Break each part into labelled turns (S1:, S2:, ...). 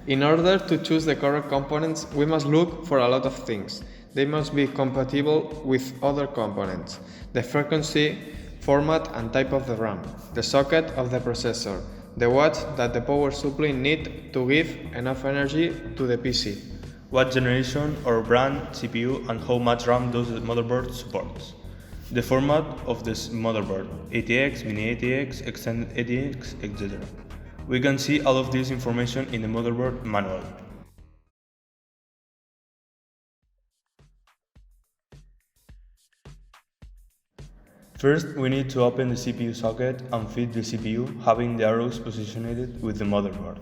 S1: In order to choose the correct components, we must look for a lot of things. They must be compatible with other components, the frequency, format and type of the RAM, the socket of the processor, the watts that the power supply need to give enough energy to the PC,
S2: what generation or brand CPU and how much RAM does the motherboard support, the format of this motherboard, ATX, mini ATX, extended ATX, etc. We can see all of this information in the motherboard manual. First, we need to open the CPU socket and feed the CPU, having the arrows positioned with the motherboard.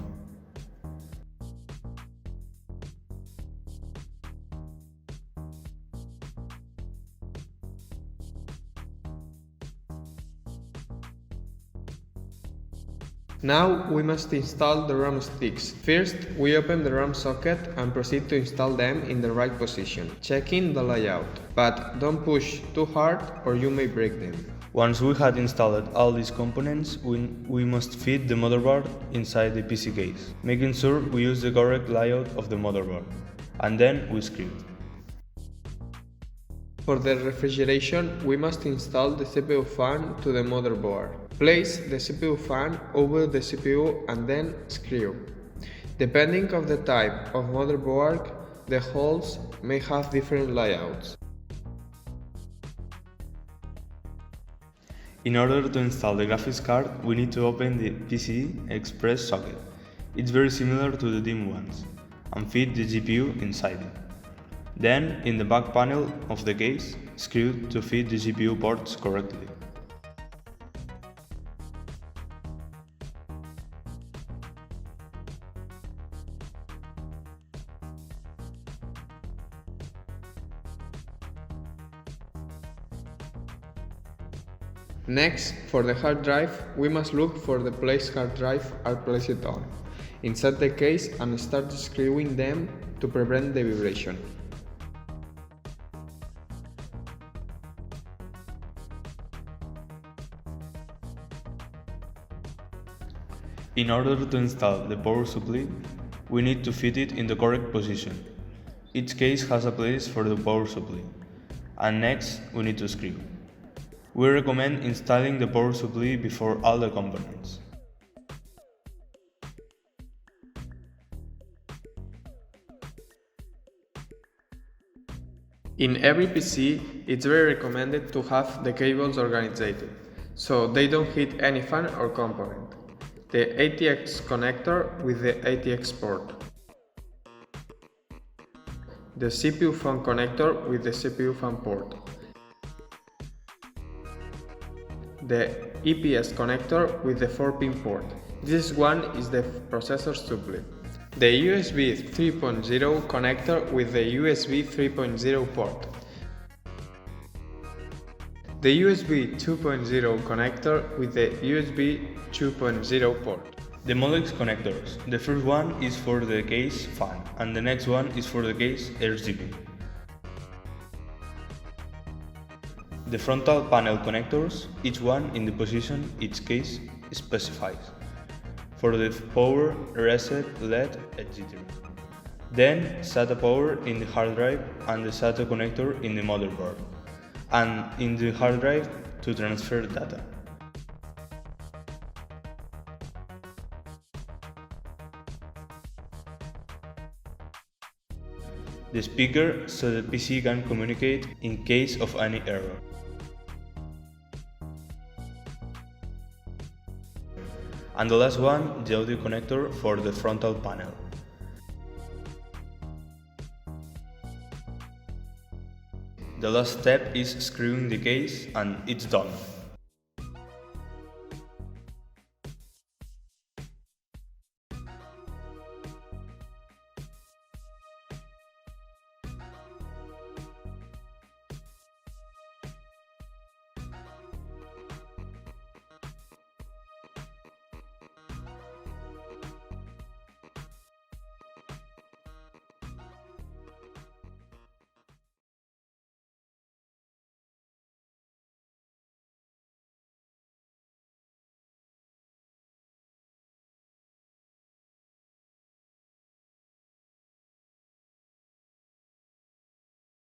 S1: Now we must install the RAM sticks. First, we open the RAM socket and proceed to install them in the right position, checking the layout. But don't push too hard or you may break them.
S2: Once we had installed all these components, we must feed the motherboard inside the PC case, making sure we use the correct layout of the motherboard, and then we screw it.
S1: For the refrigeration, we must install the CPU fan to the motherboard. Place the CPU fan over the CPU and then screw. Depending on the type of motherboard, the holes may have different layouts.
S2: In order to install the graphics card, we need to open the PCI Express socket. It's very similar to the DIMM ones, and feed the GPU inside it. Then, in the back panel of the case, screw to feed the GPU ports correctly.
S1: Next, for the hard drive, we must look for the place hard drive are placed on. Insert the case and start screwing them to prevent the vibration.
S2: In order to install the power supply, we need to fit it in the correct position. Each case has a place for the power supply. And next, we need to screw. We recommend installing the power supply before all the components.
S1: In every PC, it's very recommended to have the cables organized, so they don't hit any fan or component. The ATX connector with the ATX port. The CPU fan connector with the CPU fan port. The EPS connector with the 4-pin port. This one is the processor supply. The USB 3.0 connector with the USB 3.0 port. The USB 2.0 connector with the USB 2.0 port.
S2: The modex connectors. The first one is for the case fan and the next one is for the case RGB. The frontal panel connectors, each one in the position each case specifies. For the power, reset, LED, etc. Then SATA power in the hard drive and the SATA connector in the motherboard, and in the hard drive to transfer data. The speaker so the PC can communicate in case of any error. And the last one, the audio connector for the frontal panel. The last step is screwing the case and it's done.